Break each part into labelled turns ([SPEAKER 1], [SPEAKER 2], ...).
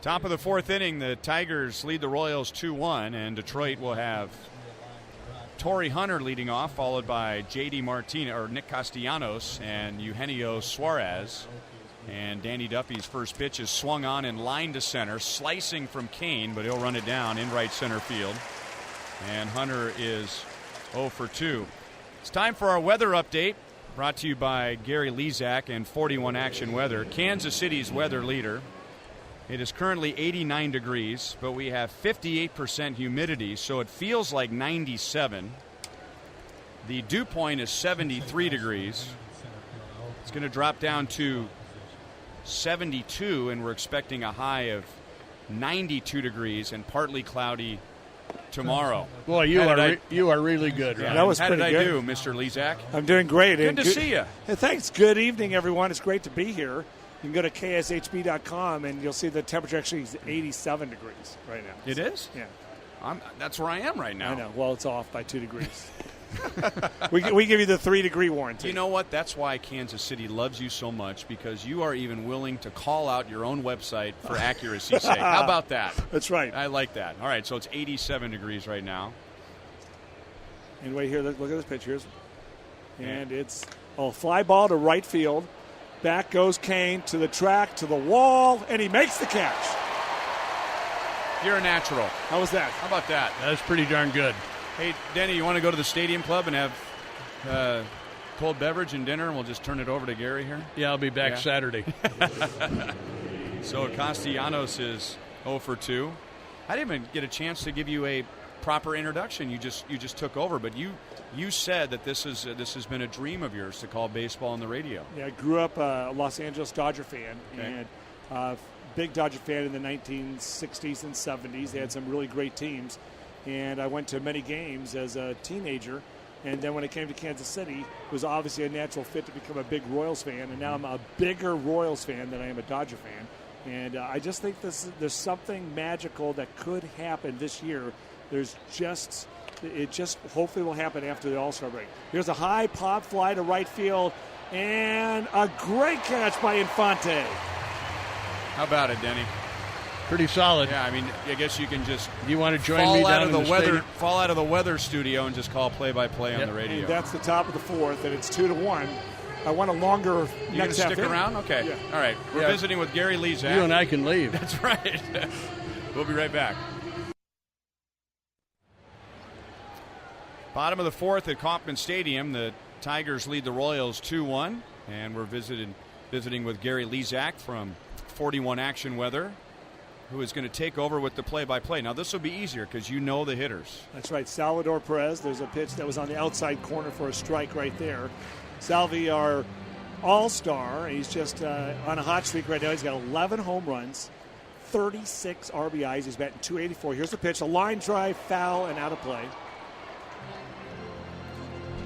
[SPEAKER 1] Top of the fourth inning, the Tigers lead the Royals 2-1, and Detroit will have Torrey Hunter leading off, followed by J.D. Martinez, or Nick Castellanos, and Eugenio Suarez. And Danny Duffy's first pitch is swung on in line to center, slicing from Kane, but he'll run it down in right center field. And Hunter is 0 for 2. It's time for our weather update, brought to you by Gary Lezak and 41 Action Weather, Kansas City's weather leader. It is currently 89 degrees, but we have 58% humidity, so it feels like 97. The dew point is 73 degrees. It's going to drop down to 72, and we're expecting a high of 92 degrees and partly cloudy tomorrow.
[SPEAKER 2] Boy, you are really good.
[SPEAKER 1] Yeah,
[SPEAKER 2] Right?
[SPEAKER 3] That was
[SPEAKER 1] How did I
[SPEAKER 3] pretty
[SPEAKER 1] do,
[SPEAKER 3] good.
[SPEAKER 1] Mr. Lezak?
[SPEAKER 3] I'm doing great.
[SPEAKER 1] Good to see you.
[SPEAKER 3] Hey, thanks. Good evening, everyone. It's great to be here. You can go to kshb.com, and you'll see the temperature actually is 87 degrees right now.
[SPEAKER 1] It is?
[SPEAKER 3] Yeah.
[SPEAKER 1] That's where I am right now.
[SPEAKER 3] I know. Well, it's off by 2 degrees. we give you the 3-degree warranty.
[SPEAKER 1] You know what? That's why Kansas City loves you so much, because you are even willing to call out your own website for accuracy's sake. How about that?
[SPEAKER 3] That's right.
[SPEAKER 1] I like that. All right, so it's 87 degrees right now.
[SPEAKER 3] And wait here, look at this pitch. Here's, and it's fly ball to right field. Back goes Kane to the track, to the wall, and he makes the catch.
[SPEAKER 1] You're a natural.
[SPEAKER 3] How was that?
[SPEAKER 1] How about that?
[SPEAKER 2] That's pretty darn good.
[SPEAKER 1] Hey, Denny, you want to go to the Stadium Club and have cold beverage and dinner, and we'll just turn it over to Gary here?
[SPEAKER 2] Yeah, I'll be back Saturday.
[SPEAKER 1] So Castellanos is 0 for 2. I didn't even get a chance to give you a proper introduction. You just took over, but you said that this has been a dream of yours to call baseball on the radio.
[SPEAKER 3] Yeah, I grew up a Los Angeles Dodger fan, and big Dodger fan in the 1960s and 70s. They had some really great teams, and I went to many games as a teenager. And then when I came to Kansas City, it was obviously a natural fit to become a big Royals fan, and now I'm a bigger Royals fan than I am a Dodger fan. And I just think there's something magical that could happen this year. It just hopefully will happen after the All-Star break. Here's a high pop fly to right field, and a great catch by Infante.
[SPEAKER 1] How about it, Denny?
[SPEAKER 2] Pretty solid.
[SPEAKER 1] Yeah, I mean, I guess you can just
[SPEAKER 2] You want to join me down in the stadium?
[SPEAKER 1] Fall out of the weather studio and just call play-by-play on the radio.
[SPEAKER 3] And that's the top of the fourth, and it's 2-1. I want a longer
[SPEAKER 1] You
[SPEAKER 3] next
[SPEAKER 1] gonna
[SPEAKER 3] half.
[SPEAKER 1] stick around? Okay.
[SPEAKER 3] Yeah.
[SPEAKER 1] All right. We're visiting with Gary Lezak.
[SPEAKER 2] You and I can leave.
[SPEAKER 1] That's right. We'll be right back. Bottom of the fourth at Kauffman Stadium. The Tigers lead the Royals 2-1, and we're visiting with Gary Lezak from 41 Action Weather, who is going to take over with the play-by-play. Now, this will be easier because you know the hitters.
[SPEAKER 3] That's right. Salvador Perez. There's a pitch that was on the outside corner for a strike right there. Salvi, our all-star, he's just on a hot streak right now. He's got 11 home runs, 36 RBIs. He's batting .284. Here's the pitch. A line drive, foul, and out of play.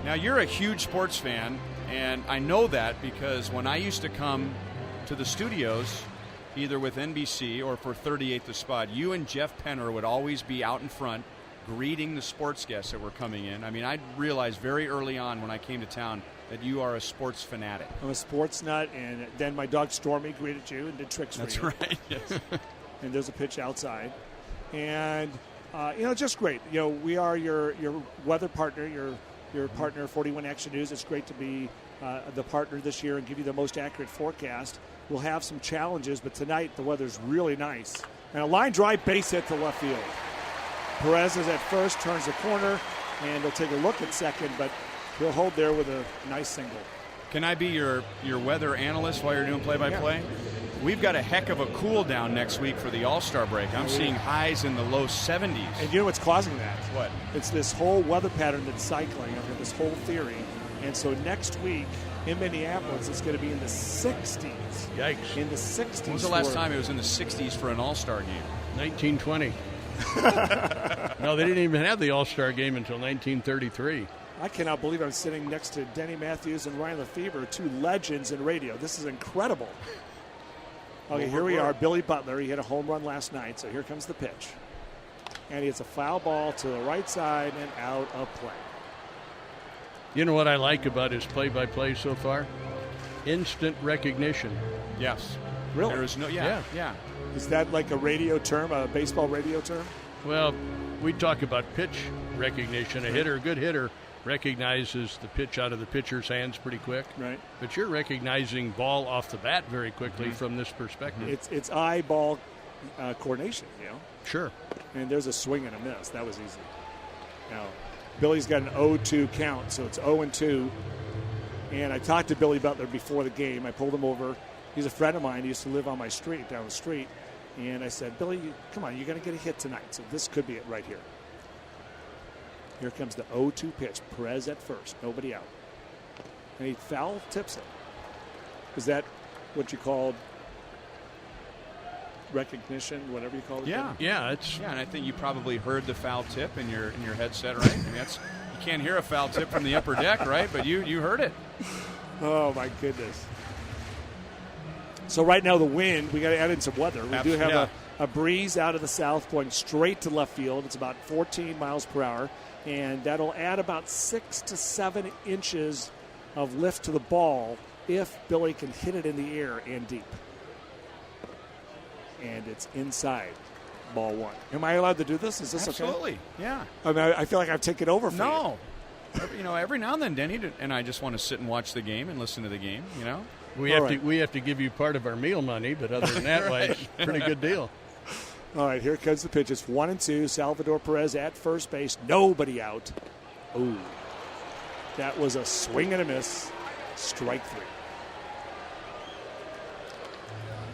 [SPEAKER 1] Now, you're a huge sports fan, and I know that because when I used to come to the studios, either with NBC or for 38 The Spot, you and Jeff Penner would always be out in front greeting the sports guests that were coming in. I mean, I realized very early on when I came to town that you are a sports fanatic.
[SPEAKER 3] I'm a sports nut, and then my dog Stormy greeted you and did tricks for you.
[SPEAKER 1] That's right, yes.
[SPEAKER 3] And there's a pitch outside. And, just great. We are your weather partner, your partner, 41 Action News. It's great to be the partner this year and give you the most accurate forecast. We'll have some challenges, but tonight the weather's really nice. And a line drive base hit to left field. Perez is at first, turns the corner, and he'll take a look at second, but he'll hold there with a nice single.
[SPEAKER 1] Can I be your weather analyst while you're doing play-by-play? Yeah. We've got a heck of a cool down next week for the All-Star break. I'm seeing highs in the low 70s.
[SPEAKER 3] And you know what's causing that?
[SPEAKER 1] What?
[SPEAKER 3] It's this whole weather pattern that's cycling. I've got this whole theory. And so next week in Minneapolis, it's going to be in the 60s.
[SPEAKER 2] Yikes.
[SPEAKER 3] In the 60s.
[SPEAKER 1] When was the last time it was in the 60s for an All-Star game?
[SPEAKER 2] 1920. No, they didn't even have the All-Star game until 1933.
[SPEAKER 3] I cannot believe I'm sitting next to Denny Matthews and Ryan Lefebvre, two legends in radio. This is incredible. Okay, here we are. Billy Butler. He hit a home run last night, so here comes the pitch. And it's a foul ball to the right side and out of play.
[SPEAKER 2] You know what I like about his play-by-play so far? Instant recognition.
[SPEAKER 1] Yes.
[SPEAKER 3] Really?
[SPEAKER 1] There is no. Yeah.
[SPEAKER 3] Is that like a radio term, a baseball radio term?
[SPEAKER 2] Well, we talk about pitch recognition. A good hitter, recognizes the pitch out of the pitcher's hands pretty quick.
[SPEAKER 3] Right.
[SPEAKER 2] But you're recognizing ball off the bat very quickly from this perspective.
[SPEAKER 3] It's eye-ball coordination, you know?
[SPEAKER 2] Sure.
[SPEAKER 3] And there's a swing and a miss. That was easy. Now, Billy's got an 0-2 count, so it's 0-2. And I talked to Billy Butler before the game. I pulled him over. He's a friend of mine. He used to live on my street, down the street. And I said, Billy, come on, you're going to get a hit tonight. So this could be it right here. Here comes the 0-2 pitch. Perez at first. Nobody out. And he foul tips it. Is that what you called recognition, whatever you call it?
[SPEAKER 2] Yeah,
[SPEAKER 1] and I think you probably heard the foul tip in your headset, right? I mean, you can't hear a foul tip from the upper deck, right? But you heard it.
[SPEAKER 3] Oh my goodness! So right now the wind, we got to add in some weather. We do have a breeze out of the south going straight to left field. It's about 14 miles per hour, and that'll add about 6 to 7 inches of lift to the ball if Billy can hit it in the air and deep. And it's inside, ball one. Am I allowed to do this? Is this
[SPEAKER 1] Absolutely.
[SPEAKER 3] okay?
[SPEAKER 1] Yeah.
[SPEAKER 3] I mean, I feel like I've taken over for you.
[SPEAKER 1] No. Every now and then, Denny and I just want to sit and watch the game and listen to the game, you know?
[SPEAKER 2] We have to give you part of our meal money, but other than that,
[SPEAKER 1] Right.
[SPEAKER 2] it's a pretty good deal.
[SPEAKER 3] All right, here comes the pitch. It's 1-2. Salvador Perez at first base. Nobody out. Ooh. That was a swing and a miss. Strike 3.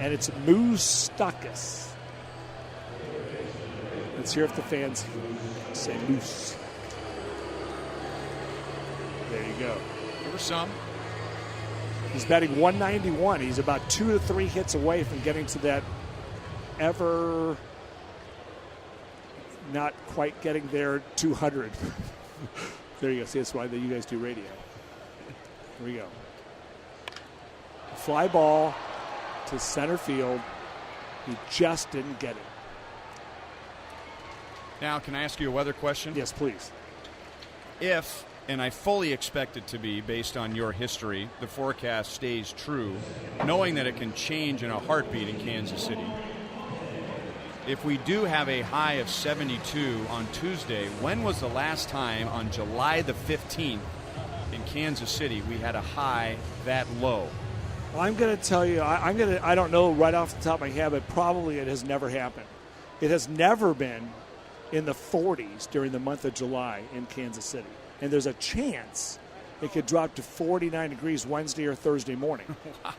[SPEAKER 3] And it's Moustakis. Let's hear if the fans say Moose. There you go.
[SPEAKER 1] There were some.
[SPEAKER 3] He's batting 191. He's about 2 to 3 hits away from getting to that ever not quite getting there 200. There you go. See, that's why you guys do radio. Here we go. Fly ball to center field. He just didn't get it.
[SPEAKER 1] Now, can I ask you a weather question?
[SPEAKER 3] Yes, please.
[SPEAKER 1] If, and I fully expect it to be based on your history, the forecast stays true, knowing that it can change in a heartbeat in Kansas City. If we do have a high of 72 on Tuesday, when was the last time on July the 15th in Kansas City we had a high that low?
[SPEAKER 3] Well, I'm going to tell you, I don't know right off the top of my head, but probably it has never happened. It has never been in the 40s during the month of July in Kansas City. And there's a chance it could drop to 49 degrees Wednesday or Thursday morning.
[SPEAKER 1] Wow.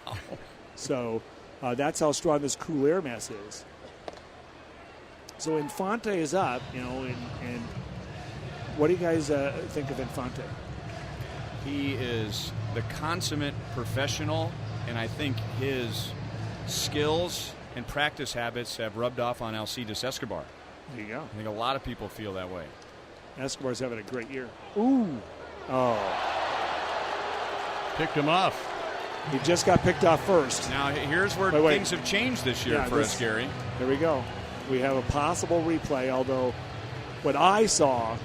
[SPEAKER 3] So that's how strong this cool air mass is. So Infante is up, and what do you guys think of Infante?
[SPEAKER 1] He is the consummate professional, and I think his skills and practice habits have rubbed off on Alcides Escobar.
[SPEAKER 3] There you go.
[SPEAKER 1] I think a lot of people feel that way.
[SPEAKER 3] Escobar's having a great year. Ooh. Oh.
[SPEAKER 2] Picked him off.
[SPEAKER 3] He just got picked off first.
[SPEAKER 1] Now, here's where things have changed this year for us, Gary.
[SPEAKER 3] Here we go. We have a possible replay, although what I saw,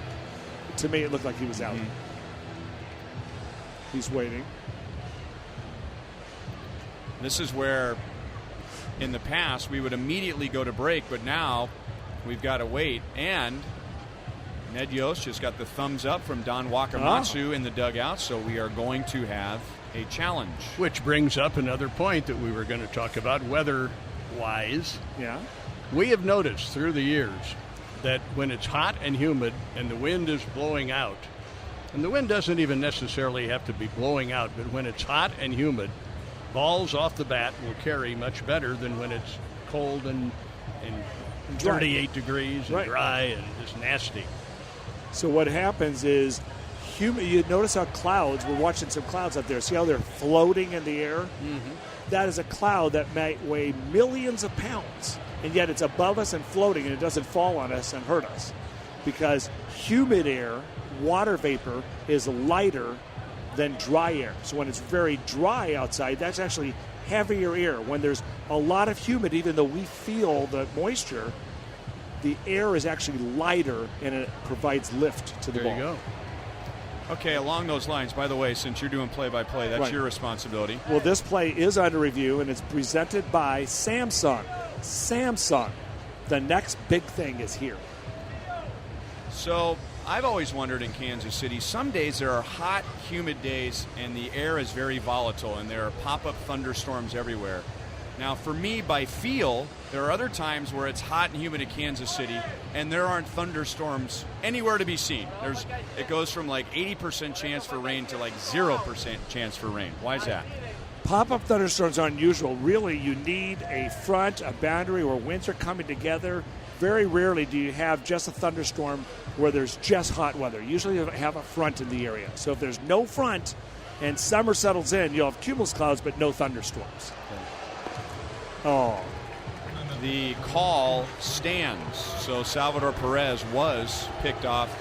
[SPEAKER 3] to me, it looked like he was out. He's waiting.
[SPEAKER 1] This is where, in the past, we would immediately go to break, but now we've got to wait. And Ned Yost just got the thumbs up from Don Wakamatsu in the dugout, so we are going to have a challenge.
[SPEAKER 2] Which brings up another point that we were going to talk about, weather-wise.
[SPEAKER 3] Yeah.
[SPEAKER 2] We have noticed through the years that when it's hot and humid and the wind is blowing out, and the wind doesn't even necessarily have to be blowing out, but when it's hot and humid, balls off the bat will carry much better than when it's cold and 38 degrees and dry and just nasty.
[SPEAKER 3] So what happens is, you notice how clouds, we're watching some clouds up there. See how they're floating in the air? Mm-hmm. That is a cloud that might weigh millions of pounds, and yet it's above us and floating, and it doesn't fall on us and hurt us. Because humid air, water vapor, is lighter than dry air. So when it's very dry outside, that's actually heavier air. When there's a lot of humid, even though we feel the moisture, the air is actually lighter, and it provides lift to the ball.
[SPEAKER 2] There you go.
[SPEAKER 1] Okay, along those lines, by the way, since you're doing play-by-play, that's
[SPEAKER 3] Right.
[SPEAKER 1] your responsibility.
[SPEAKER 3] Well, this play is under review, and it's presented by Samsung. Samsung. The next big thing is here.
[SPEAKER 1] So I've always wondered in Kansas City, some days there are hot, humid days, and the air is very volatile, and there are pop-up thunderstorms everywhere. Now, for me, by feel, there are other times where it's hot and humid in Kansas City, and there aren't thunderstorms anywhere to be seen. It goes from like 80% chance for rain to like 0% chance for rain. Why is that?
[SPEAKER 3] Pop-up thunderstorms are unusual. Really, you need a front, a boundary where winds are coming together. Very rarely do you have just a thunderstorm where there's just hot weather. Usually you have a front in the area. So if there's no front and summer settles in, you'll have cumulus clouds but no thunderstorms. Oh.
[SPEAKER 1] The call stands. So Salvador Perez was picked off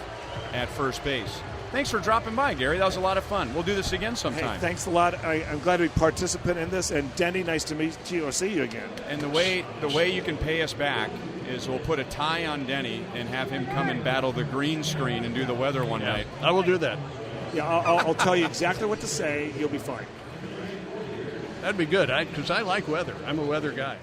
[SPEAKER 1] at first base. Thanks for dropping by, Gary. That was a lot of fun. We'll do this again sometime.
[SPEAKER 3] Hey, thanks a lot. I'm glad to be a participant in this. And Denny, nice to meet you or see you again.
[SPEAKER 1] And the way you can pay us back is we'll put a tie on Denny and have him come and battle the green screen and do the weather one night.
[SPEAKER 2] I will do that.
[SPEAKER 3] Yeah, I'll tell you exactly what to say. You'll be fine.
[SPEAKER 2] That'd be good, because I like weather. I'm a weather guy.